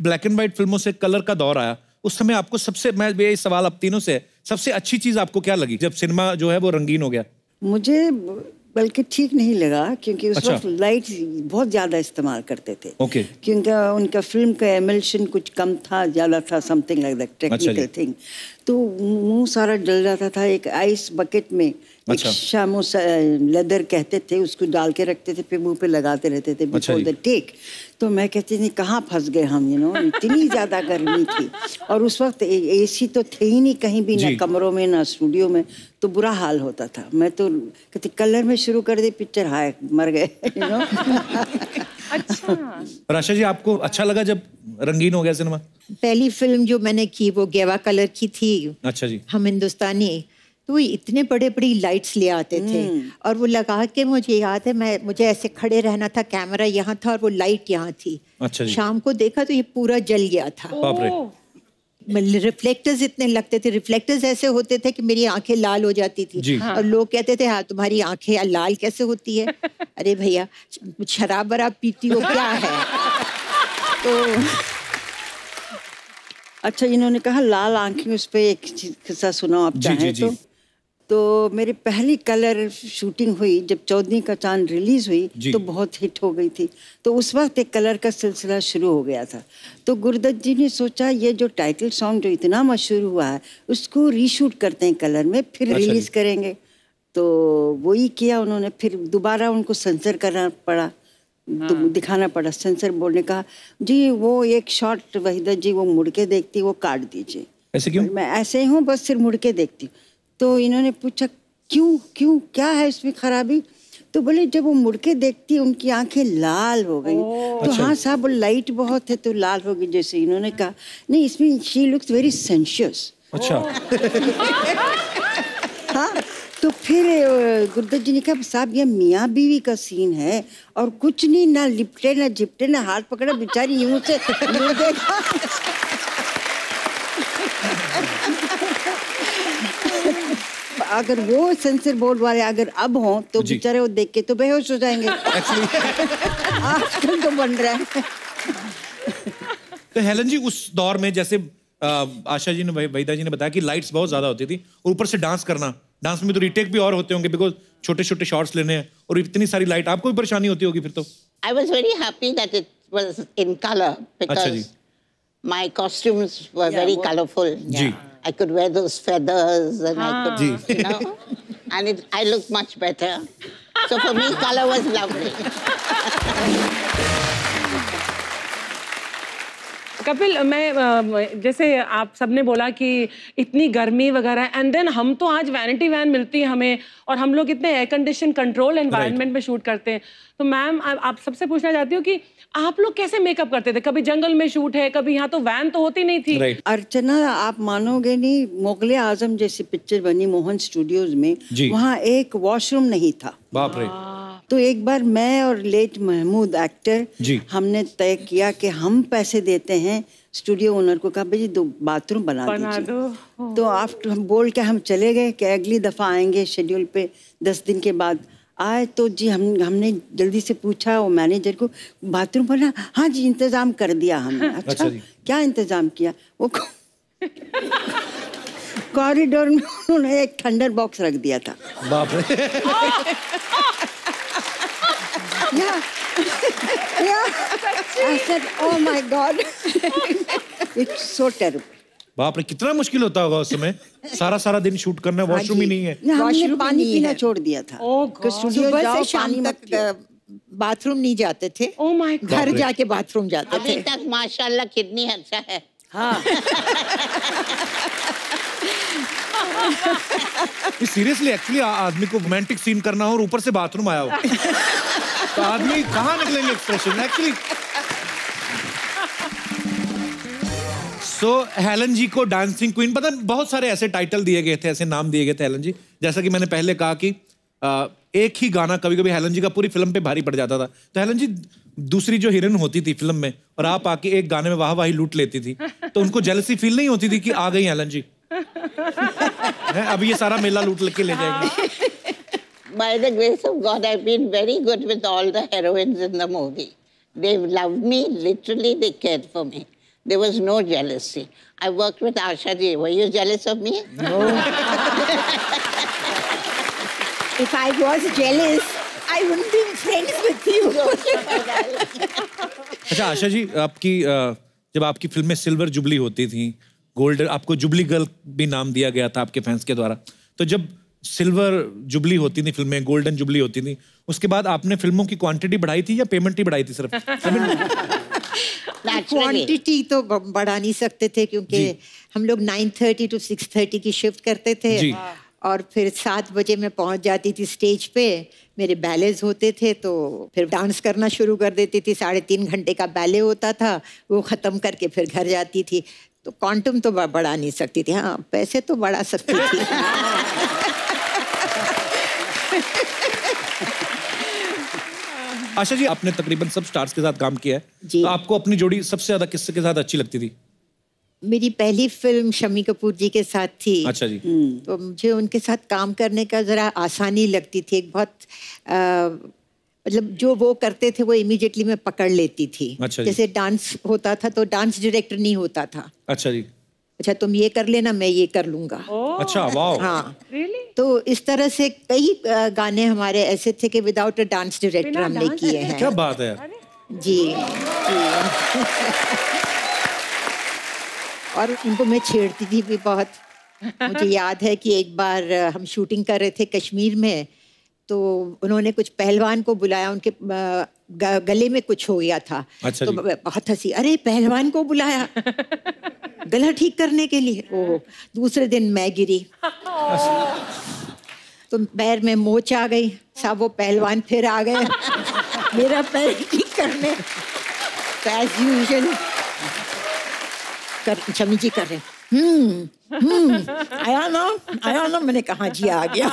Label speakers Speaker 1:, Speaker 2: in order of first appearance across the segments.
Speaker 1: Black and white फिल्मों से colour का दौर आया, उस समय आपको सबसे, मैं ये सवाल अब तीनों से है, सबसे अच्छी चीज आपको क्या लगी जब सिनेमा जो है वो रंगीन हो गया?
Speaker 2: मुझे बल्कि ठीक नहीं लगा, क्योंकि उस
Speaker 1: अच्छा।
Speaker 2: वक्त लाइट बहुत ज्यादा इस्तेमाल करते थे।
Speaker 1: ओके।
Speaker 2: क्योंकि उनका फिल्म का एमल्शन कुछ कम था, ज्यादा था, something like that, technical thing. तो मुंह सारा जल जाता था। एक आइस बकेट में एक शामो लेदर कहते थे, उसको डाल के रखते थे, फिर मुंह पे लगाते रहते थे बिफोर द टेक। तो मैं कहती थी कहाँ फंस गए हम, इतनी ज्यादा गर्मी थी। और उस वक्त एसी तो थे ही नहीं कहीं भी, ना कमरों में ना स्टूडियो में, तो बुरा हाल होता था। मैं तो कहती कलर में शुरू कर दी पिक्चर, हाय मर गए।
Speaker 3: अच्छा।
Speaker 1: और आशा जी, आपको अच्छा लगा जब रंगीन हो गया सिनेमा?
Speaker 4: पहली फिल्म जो मैंने की वो गेवा कलर की थी।
Speaker 1: अच्छा जी।
Speaker 4: हम हिंदुस्तानी, तो इतने बड़े बड़ी लाइट्स ले आते थे और वो लगा के, मुझे याद है मुझे ऐसे खड़े रहना था, कैमरा यहाँ था और वो लाइट यहाँ थी।
Speaker 1: अच्छा जी।
Speaker 4: शाम को देखा तो ये पूरा जल गया था।
Speaker 1: बाप रे।
Speaker 4: रिफ्लेक्टर्स इतने लगते थे, रिफ्लेक्टर्स ऐसे होते थे कि मेरी आंखें लाल हो जाती थी। और लोग कहते थे हाँ तुम्हारी आंखें लाल कैसे होती है? अरे भैया शराब वराब पीती हो क्या है? तो
Speaker 2: अच्छा, इन्होंने कहा लाल आंखें, उस पर एक किस्सा सुनाओ आप चाहें तो मेरी पहली कलर शूटिंग हुई जब चौदहवीं का चांद रिलीज हुई, तो बहुत हिट हो गई थी। तो उस वक्त एक कलर का सिलसिला शुरू हो गया था। तो गुरुदत्त जी ने सोचा ये जो टाइटल सॉन्ग जो इतना मशहूर हुआ है उसको रीशूट करते हैं कलर में, फिर रिलीज करेंगे। तो वही किया उन्होंने। फिर दोबारा उनको सेंसर करना पड़ा, दिखाना पड़ा। सेंसर बोर्ड ने कहा जी वो एक शॉट वहीदा जी वो मुड़ के देखती, वो काट दीजिए।
Speaker 1: ऐसे क्यों?
Speaker 2: मैं ऐसे ही हूँ, बस सिर्फ मुड़ के देखती। तो इन्होंने पूछा क्यों क्यों क्या है इसमें खराबी? तो बोले जब वो मुड़ के देखती उनकी आंखें लाल हो गई। तो हाँ साहब वो लाइट बहुत है तो लाल हो गई। जैसे इन्होंने कहा नहीं, इसमें शी लुक्स वेरी सेंशियस।
Speaker 1: अच्छा।
Speaker 2: हाँ, तो फिर गुरुदत्त जी ने कहा साहब ये मियाँ बीवी का सीन है और कुछ नहीं, ना लिपटे ना झिपटे ना हाथ पकड़ा, बेचारी यूं से यूं देखा। अगर वो सेंसर बोर्ड वाले अगर अब हों तो बेचारे वो देख के तो बेहोश हो जाएंगे। आजकल तो बन रहा है।
Speaker 1: तो हेलन जी उस दौर में जैसे आशा जी ने, वहीदा जी ने बताया कि लाइट्स बहुत ज्यादा होती थी और ऊपर से डांस करना, डांस में तो रीटेक भी और होते होंगे बिकॉज छोटे छोटे शॉट्स लेने हैं और इतनी सारी लाइट, आपको भी परेशानी होती होगी फिर तो?
Speaker 5: I was very happy that it was in color because my costumes were very colorful.
Speaker 1: Ji.
Speaker 5: I could wear those feathers and I could, and I looked much better. So for me, color was lovely.
Speaker 3: Kapil, मैं जैसे आप सबने बोला कि इतनी गर्मी वगैरह, and then हम तो आज वैनिटी वैन मिलती है हमें और हम लोग इतने एयर कंडीशन कंट्रोल एनवायरनमेंट में शूट करते हैं। तो मैम आप सबसे पूछना चाहती हूँ कि आप लोग कैसे मेकअप करते थे? कभी जंगल में शूट है, कभी यहाँ तो वैन तो होती नहीं थी।
Speaker 2: अर्चना आप मानोगे नहीं, मुगले आजम जैसी पिक्चर बनी मोहन स्टूडियोज में, वहाँ एक वॉशरूम नहीं था।
Speaker 1: बाप रे।
Speaker 2: तो एक बार मैं और लेट महमूद एक्टर हमने तय किया कि हम पैसे देते हैं, स्टूडियो ओनर को कहा भाई 2 बाथरूम बना दीजिए। तो आफ्टर हम बोल के हम चले गए कि अगली दफा आएंगे शेड्यूल पे। 10 दिन के बाद आए तो जी हमने जल्दी से पूछा वो मैनेजर को बाथरूम बना? हाँ जी इंतजाम कर दिया हमने। अच्छा क्या इंतजाम किया? वो कॉरिडोर में उन्होंने एक थंडर बॉक्स रख दिया था।
Speaker 1: बाप रे।
Speaker 2: I said, oh my God, it's so terrible.
Speaker 1: बाप रे, कितना मुश्किल होता होगा उस समय, सारा दिन शूट करना, वॉशरूम ही नहीं है।
Speaker 2: हमने पानी पीना छोड़ दिया था।
Speaker 4: सुबह से शाम तक बाथरूम नहीं जाते थे।
Speaker 3: Oh my God.
Speaker 4: घर जाके बाथरूम जाते थे।
Speaker 5: अभी तक माशाल्लाह कितनी अच्छा है।
Speaker 2: हाँ।
Speaker 1: सीरियसली एक्चुअली आदमी को रोमांटिक सीन करना हो और ऊपर से बाथरूम आया हो तो आदमी कहाँ निकलेंगे एक्सप्रेशन एक्चुअली। सो हेलन जी को डांसिंग क्वीन, पता बहुत सारे ऐसे टाइटल दिए गए थे, ऐसे नाम दिए गए थे हेलन जी। जैसा कि मैंने पहले कहा कि एक ही गाना कभी कभी हेलन जी का पूरी फिल्म पे भारी पड़ जाता था। तो हेलन जी दूसरी जो हीरोइन होती थी फिल्म में और आप आके एक गाने में वाह-वाही लूट लेती थी, तो उनको जेलसी फील नहीं होती थी कि आ गई हेलन जी, अभी ये सारा मेला लूट लेके ले जाएंगे?
Speaker 5: By the grace of God, I've been very good with all the heroines in the movie. They've loved me, literally they cared for me. there was no jealousy. I worked with Asha ji. Were you jealous of me?
Speaker 4: No. If I was jealous, I wouldn't be friends with you.
Speaker 1: अच्छा आशा जी, आपकी जब आपकी film में silver jubilee होती थी, gold, आपको jubilee girl भी नाम दिया गया था आपके फैंस के द्वारा, तो जब सिल्वर जुबली होती थी फिल्में, गोल्डन जुबली होती थी, उसके बाद आपने फिल्मों की क्वांटिटी बढ़ाई थी या पेमेंट ही बढ़ाई थी सिर्फ?
Speaker 4: क्वांटिटी तो बढ़ा नहीं सकते थे क्योंकि हम लोग 9:30 to 6:30 की शिफ्ट करते थे और फिर 7 बजे मैं पहुंच जाती थी स्टेज पे। मेरे बैलेज होते थे तो फिर डांस करना शुरू कर देती थी। 3.5 घंटे का बैले होता था, वो ख़त्म करके फिर घर जाती थी। तो क्वांटम तो बढ़ा नहीं सकती थी, हाँ पैसे तो बढ़ा सकती थी।
Speaker 1: आशा जी, आपने तकरीबन सब स्टार्स के साथ काम किया है, तो आपको अपनी जोड़ी सबसे ज्यादा किसके के साथ अच्छी लगती थी?
Speaker 4: मेरी पहली फिल्म शम्मी कपूर जी के साथ थी।
Speaker 1: अच्छा जी।
Speaker 4: तो मुझे उनके साथ काम करने का जरा आसानी लगती थी। एक बहुत मतलब जो वो करते थे वो इमीडिएटली मैं पकड़ लेती थी।
Speaker 1: अच्छा जी।
Speaker 4: जैसे डांस होता था तो डांस डायरेक्टर नहीं होता था।
Speaker 1: अच्छा जी।
Speaker 4: अच्छा तुम ये कर लेना, मैं ये कर लूंगा।
Speaker 1: अच्छा, वाह।
Speaker 4: हाँ तो इस तरह से कई गाने हमारे ऐसे थे कि विदाउट अ डांस डायरेक्टर हमने किए हैं।
Speaker 1: क्या बात है।
Speaker 4: जी और उनको मैं छेड़ती थी भी बहुत। मुझे याद है कि एक बार हम शूटिंग कर रहे थे कश्मीर में, तो उन्होंने कुछ पहलवान को बुलाया, उनके गले में कुछ हो गया था।
Speaker 1: अच्छा
Speaker 4: तो बहुत हंसी, अरे पहलवान को बुलाया गला ठीक करने के लिए। ओह, दूसरे दिन मैं गिरी तो पैर में मोच आ गई। सब वो पहलवान फिर आ गए मेरा पैर ठीक करने। एज यूजुअल शमी जी कर रहे आया ना, मैंने कहा जी आ गया।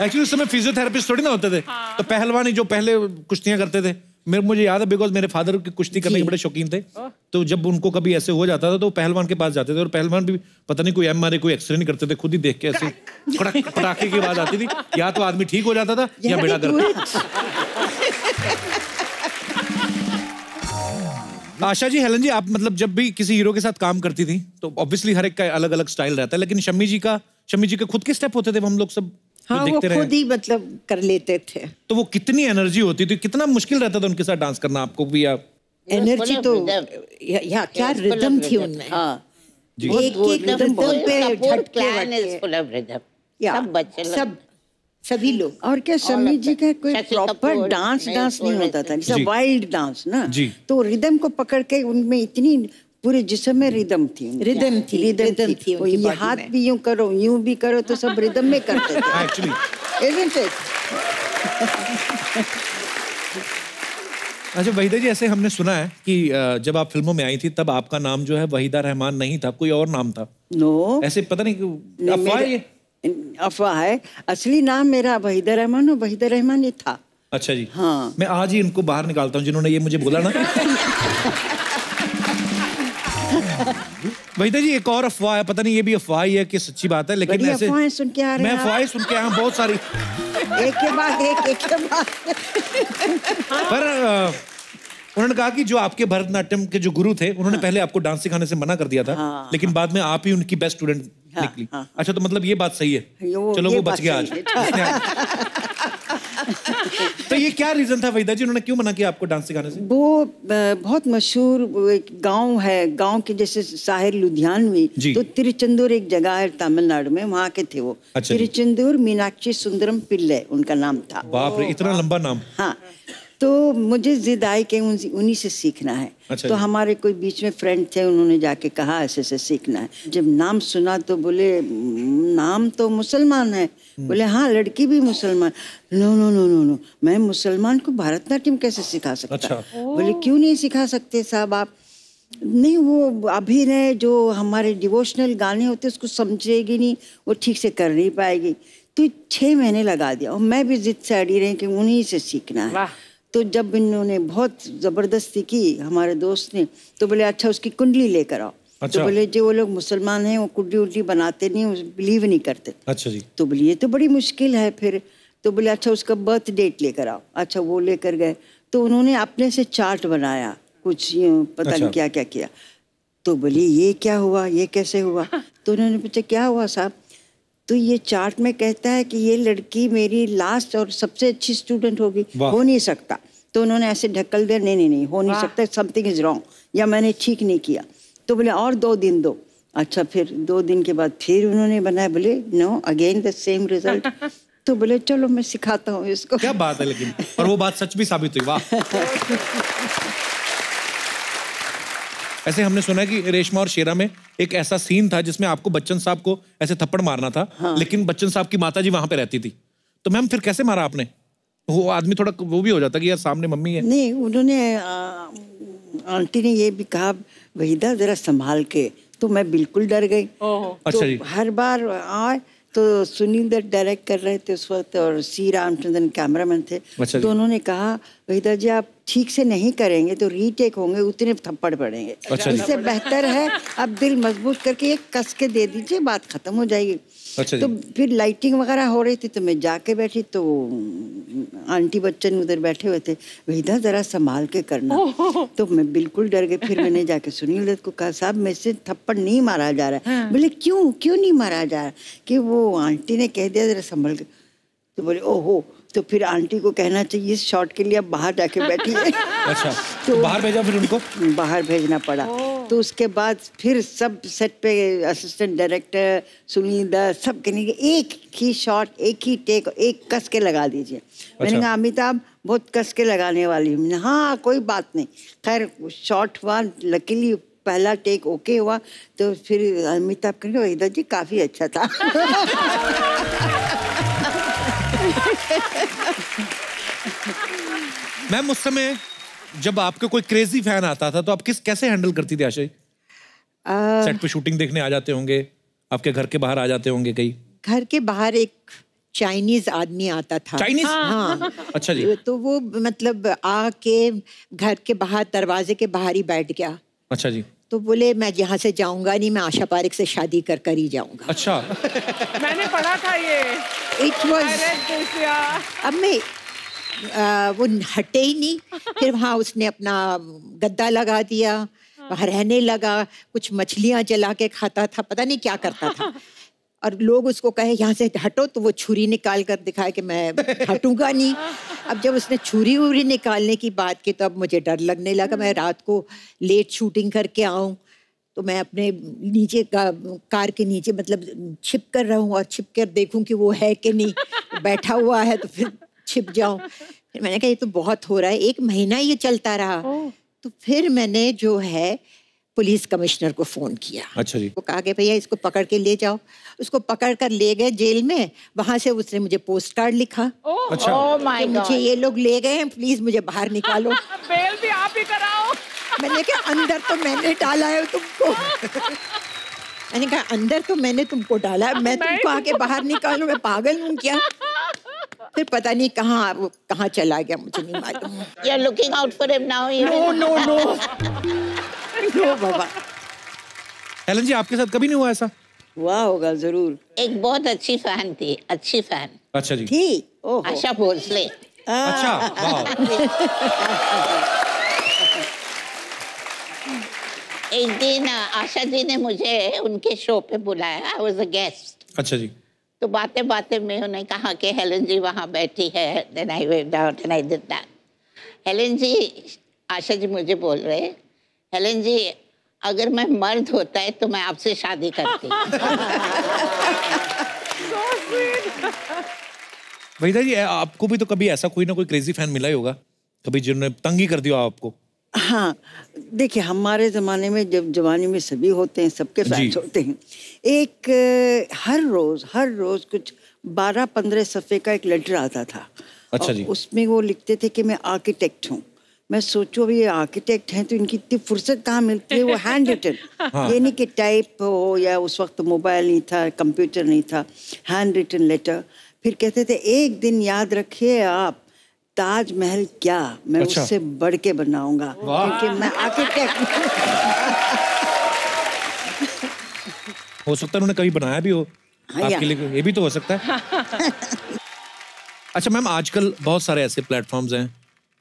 Speaker 1: एक्चुअली उस समय फिजियोथेरेपिस्ट थोड़ी ना होते थे, तो पहलवान ही जो पहले कुश्तियां करते थे। मुझे याद है बिकॉज मेरे फादर की कुश्ती करने के बड़े शौकीन थे, तो जब उनको कभी ऐसे हो जाता था तो पहलवान के पास जाते थे, और पहलवान भी पता नहीं कोई MRI कोई एक्सरे नहीं करते थे, खुद ही देख के ऐसे पटाखे की आवाज आती थी, या तो आदमी ठीक हो जाता था या बेड़ा गर्क। आशा जी, हेलन जी, आप मतलब जब भी किसी हीरो के साथ काम करती थी तो ऑब्वियसली हर एक का अलग अलग स्टाइल रहता है, लेकिन शम्मी जी के खुद के स्टेप होते थे, हम लोग सब
Speaker 4: हाँ, वो खुद ही मतलब कर लेते थे।
Speaker 1: तो वो कितनी एनर्जी होती थी, कितना मुश्किल रहता था उनके साथ डांस करना आपको भी? आप
Speaker 4: एनर्जी तो या क्या रिदम थी उनमें। एक रिदम पे सब सभी लोग।
Speaker 2: और क्या शम्मी जी का कोई प्रॉपर डांस नहीं होता था, जैसे वाइल्ड डांस ना, तो रिदम को पकड़ के उनमें इतनी पूरे जिस्म में रिदम थी।
Speaker 4: रिदम थी
Speaker 2: ये हाथ भी यूं करो, यूं भी करो, तो सब रिदम में करते थे
Speaker 1: एक्चुअली। अच्छा वहीदा जी, ऐसे हमने सुना है कि जब आप फिल्मों में आई थी तब आपका नाम जो है वहीदा रहमान नहीं था, कोई और नाम था।
Speaker 2: नो,
Speaker 1: ऐसे पता नहीं,
Speaker 2: अफवाह है। असली नाम मेरा वहीदा रहमान और वहीदा रहमान ये था।
Speaker 1: अच्छा जी।
Speaker 2: हाँ,
Speaker 1: मैं आज ही इनको बाहर निकालता हूँ जिन्होंने ये मुझे बोला ना। वहीदा जी, एक और अफवाह है, पता नहीं ये भी अफवाह ही है कि सच्ची बात है, लेकिन ऐसे
Speaker 2: अफवाहें सुन के आ रहे हैं।
Speaker 1: मैं अफवाहें सुन के आया हूँ बहुत सारी,
Speaker 2: एक के बाद एक।
Speaker 1: पर उन्होंने कहा कि जो आपके भरतनाट्यम के जो गुरु थे उन्होंने पहले आपको डांस सिखाने से मना कर दिया था, लेकिन बाद में आप ही उनकी बेस्ट स्टूडेंट निकली। अच्छा, तो मतलब ये बात सही है। चलो वो बच गया आज। तो ये क्या रीजन था वहीदा जी, उन्होंने क्यों मना किया आपको डांस सिखाने से?
Speaker 2: वो बहुत मशहूर एक गांव है, गांव के जैसे साहिर लुधियानवी, तो तिरुचेंदूर एक जगह है तमिलनाडु में, वहाँ के थे वो।
Speaker 1: अच्छा,
Speaker 2: तिरुचेंदूर मीनाक्षी सुंदरम पिल्ले उनका नाम था।
Speaker 1: बाप रे, इतना लंबा नाम।
Speaker 2: हाँ, तो मुझे जिद आई कि उन्हीं से सीखना है।
Speaker 1: अच्छा,
Speaker 2: तो हमारे कोई बीच में फ्रेंड थे, उन्होंने जाके कहा ऐसे सीखना है। जब नाम सुना तो बोले नाम तो मुसलमान है। बोले हाँ, लड़की भी मुसलमान। नो, मैं मुसलमान को भरतनाट्यम कैसे सिखा सकता?
Speaker 1: अच्छा।
Speaker 2: बोले क्यों नहीं सिखा सकते साहब आप? नहीं, वो अभिनय जो हमारे डिवोशनल गाने होते उसको समझेगी नहीं, वो ठीक से कर नहीं पाएगी। तो 6 महीने लगा दिया, और मैं भी जिद से अड़ी रही कि उन्हीं से सीखना है। तो जब इन्होंने बहुत जबरदस्ती की हमारे दोस्त ने, तो बोले अच्छा उसकी कुंडली लेकर आओ। अच्छा। तो बोले जो वो लोग मुसलमान हैं वो कुंडली उंडली बनाते नहीं, बिलीव नहीं करते।
Speaker 1: अच्छा जी।
Speaker 2: तो बोले ये तो बड़ी मुश्किल है फिर। तो बोले अच्छा उसका बर्थ डेट लेकर आओ। अच्छा वो लेकर गए, तो उन्होंने अपने से चार्ट बनाया कुछ पता नहीं क्या क्या किया। तो बोली ये क्या हुआ, ये कैसे हुआ? तो उन्होंने पूछा क्या हुआ साहब? तो ये चार्ट में कहता है कि ये लड़की मेरी लास्ट और सबसे अच्छी स्टूडेंट होगी, हो नहीं सकता। तो उन्होंने ऐसे ढक्कल दिया, नहीं नहीं नहीं हो नहीं सकता, समथिंग इज रॉन्ग, या मैंने ठीक नहीं किया। तो बोले और 2 दिन दो। अच्छा, फिर 2 दिन के बाद फिर उन्होंने बनाया, बोले no again the same result. तो बोले चलो मैं सिखाता हूँ इसको।
Speaker 1: क्या बात है, लेकिन और वो बात सच भी साबित हुई। वाह। ऐसे हमने सुना है कि रेशमा और शेरा में एक ऐसा सीन था जिसमें आपको बच्चन साहब को ऐसे थप्पड़ मारना था। हाँ। लेकिन बच्चन साहब की माताजी वहां पे रहती थी, तो मैम फिर कैसे मारा आपने? वो आदमी थोड़ा वो भी हो जाता कि यार सामने मम्मी है।
Speaker 2: नहीं, उन्होंने आंटी ने ये भी कहा वहीदा जरा संभाल के, तो मैं बिल्कुल डर गई।
Speaker 1: अच्छा जी।
Speaker 2: तो हर बार आए तो सुनील दत्त डायरेक्ट कर रहे थे उस वक्त और सी रामचंद्रन कैमरामैन थे।
Speaker 1: अच्छा
Speaker 2: तो उन्होंने कहा वहीदा जी आप ठीक से नहीं करेंगे तो रीटेक होंगे, उतने थप्पड़ पड़ेंगे।
Speaker 1: अच्छा,
Speaker 2: इससे बेहतर है आप दिल मजबूत करके एक कस के दे दीजिए, बात खत्म हो जाएगी।
Speaker 1: अच्छा
Speaker 2: तो फिर लाइटिंग वगैरह हो रही थी तो मैं जाके बैठी, तो आंटी बच्चन उधर बैठे हुए थे, वहीदा जरा संभाल के करना। तो मैं बिल्कुल डर गई। फिर मैंने जाके सुनील दत्त को कहा साहब मेरे से थप्पड़ नहीं मारा जा रहा है। बोले क्यों नहीं मारा जा रहा? कि वो आंटी ने कह दिया जरा संभल के। तो बोले ओहो, तो फिर आंटी को कहना चाहिए इस शॉट के लिए आप बाहर जाके बैठिए।
Speaker 1: अच्छा, तो बाहर भेजा फिर उनको?
Speaker 2: बाहर भेजना पड़ा। तो उसके बाद फिर सब सेट पे असिस्टेंट डायरेक्टर सुनील दत्त सब कहने के एक ही शॉट, एक ही टेक, एक कस के लगा दीजिए। मैंने कहा अमिताभ बहुत कस के लगाने वाली हूँ। हाँ कोई बात नहीं। खैर शॉट हुआ, लकीली पहला टेक ओके हुआ। तो फिर अमिताभ कहेंगे वहीदा जी काफी अच्छा था।
Speaker 1: मैम उस समय जब आपके कोई क्रेजी फैन आता था तो आप कैसे हैंडल करती थी आशा जी? सेट पे शूटिंग देखने आ जाते होंगे, आपके घर के बाहर आ जाते होंगे कहीं?
Speaker 4: घर के बाहर एक चाइनीज आदमी आता था।
Speaker 1: चाइनीज?
Speaker 4: हाँ।
Speaker 1: अच्छा जी।
Speaker 4: तो वो मतलब आके घर के बाहर दरवाजे के बाहर ही बैठ गया।
Speaker 1: अच्छा जी।
Speaker 4: तो बोले मैं यहाँ से जाऊंगा नहीं, मैं आशा पारेख से शादी कर कर ही जाऊंगा।
Speaker 1: अच्छा।
Speaker 3: मैंने पढ़ा था ये।
Speaker 4: It was, अब मैं वो हटे ही नहीं। फिर वहाँ उसने अपना गद्दा लगा दिया, वहाँ रहने लगा, कुछ मछलियाँ जला के खाता था, पता नहीं क्या करता था। और लोग उसको कहे यहाँ से हटो, तो वो छुरी निकाल कर दिखाए कि मैं हटूंगा नहीं। अब जब उसने छुरी वुरी निकालने की बात की तो अब मुझे डर लगने लगा। मैं रात को लेट शूटिंग करके आऊँ तो मैं अपने नीचे कार के नीचे मतलब छिप कर रहूँ और छिप कर देखूँ कि वो है कि नहीं, बैठा हुआ है तो फिर छिप जाऊँ। फिर मैंने कहा ये तो बहुत हो रहा है। 1 महीना ये चलता रहा। तो फिर मैंने जो है पुलिस कमिश्नर को फोन किया।
Speaker 1: अच्छा जी।
Speaker 4: वो कहा कि भैया इसको पकड़ के ले जाओ। उसको पकड़ कर ले गए जेल में। वहां से उसने मुझे पोस्ट कार्ड लिखा।
Speaker 1: अच्छा।
Speaker 5: माय गॉड,
Speaker 4: मुझे ये लोग ले गए हैं, प्लीज मुझे बाहर निकालो।
Speaker 3: बेल भी आप ही कराओ।
Speaker 4: मैंने कहा अंदर तो मैंने डाला है तुमको। मैंने कहा अंदर तो मैंने तुमको डाला है, मैं तुमको आके बाहर निकालूं? मैं पागल हूँ क्या? फिर पता नहीं कहाँ चला गया, मुझे नहीं मालूम।
Speaker 5: You are looking out for him now.
Speaker 4: No बाबा।
Speaker 1: हेलन जी आपके साथ कभी नहीं हुआ ऐसा?
Speaker 2: हुआ होगा जरूर।
Speaker 5: एक बहुत अच्छी फैन थी, अच्छी फैन।
Speaker 1: अच्छा जी।
Speaker 2: थी? ओहो।
Speaker 5: आशा भोसले।
Speaker 1: अच्छा, वाह।
Speaker 5: एक दिन आशा जी ने मुझे उनके शो पे बुलाया। I was a guest.
Speaker 1: अच्छा जी।
Speaker 5: तो बातें बातें में उन्होंने कहा कि हेलन जी वहाँ बैठी है। Then I went out and I did that. Helen ji, Asha ji मुझे बोल रहे, हेलन जी अगर मैं मर्द होता है तो मैं आपसे शादी करती।
Speaker 1: वहीदा जी आपको भी तो कभी ऐसा कोई ना कोई क्रेजी फैन मिला ही होगा कभी जिन्होंने तंग ही कर दिया आपको?
Speaker 2: हाँ, देखिए हमारे ज़माने में जब जवानी में सभी होते हैं, सबके फैंस होते हैं। एक हर रोज़ कुछ 12-15 सफ़े का एक लेटर आता था।
Speaker 1: अच्छा जी।
Speaker 2: उसमें वो लिखते थे कि मैं आर्किटेक्ट हूँ। मैं सोचो अभी ये आर्किटेक्ट हैं तो इनकी इतनी फुर्सत कहाँ मिलती है? वो हैंड रिटन। ये नहीं कि टाइप हो, या उस वक्त मोबाइल नहीं था, कंप्यूटर नहीं था, हैंड रिटन लेटर। फिर कहते थे एक दिन याद रखिए आप, ताजमहल क्या मैं उससे बढ़ के बनाऊंगा, क्योंकि मैं आर्किटेक्ट।
Speaker 1: हो सकता है उन्होंने कभी बनाया भी हो आपके लिए, ये भी तो हो सकता है। अच्छा मैम, आजकल बहुत सारे ऐसे प्लेटफॉर्म्स हैं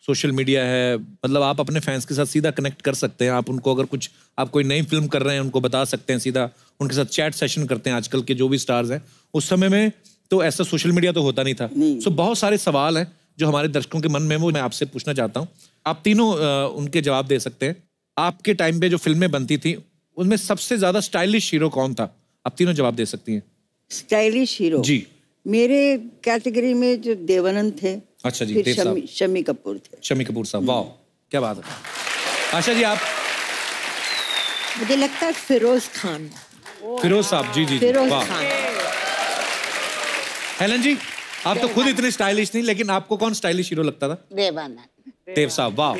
Speaker 1: सोशल मीडिया है, मतलब आप अपने फैंस के साथ सीधा कनेक्ट कर सकते हैं। आप उनको अगर कुछ आप कोई नई फिल्म कर रहे हैं उनको बता सकते हैं, सीधा उनके साथ चैट सेशन करते हैं। आजकल के जो भी स्टार्स हैं, उस समय में तो ऐसा सोशल मीडिया तो होता नहीं था। सो बहुत सारे सवाल हैं जो हमारे दर्शकों के मन में, वो मैं आपसे पूछना चाहता हूँ। आप तीनों उनके जवाब दे सकते हैं। आपके टाइम पे जो फिल्में बनती थी उनमें सबसे ज्यादा स्टाइलिश हीरो कौन था? आप तीनों जवाब दे सकती हैं।
Speaker 2: स्टाइलिश हीरो
Speaker 1: जी,
Speaker 2: मेरे कैटेगरी में जो देवानंद थे।
Speaker 1: अच्छा जी,
Speaker 2: फिर
Speaker 1: देव साहब।
Speaker 2: शम्मी कपूर थे।
Speaker 1: शम्मी कपूर साहब, वाह क्या बात है। आशा जी आप?
Speaker 4: मुझे लगता है फिरोज खान।
Speaker 1: फिरोज साहब, जी जी जी,
Speaker 4: फिरोज
Speaker 1: वाह।
Speaker 4: खान।
Speaker 1: हेलन जी, आप तो खुद इतने स्टाइलिश नहीं, लेकिन आपको कौन स्टाइलिश हीरो लगता था?
Speaker 5: देवानंद।
Speaker 1: देव साहब, वाह।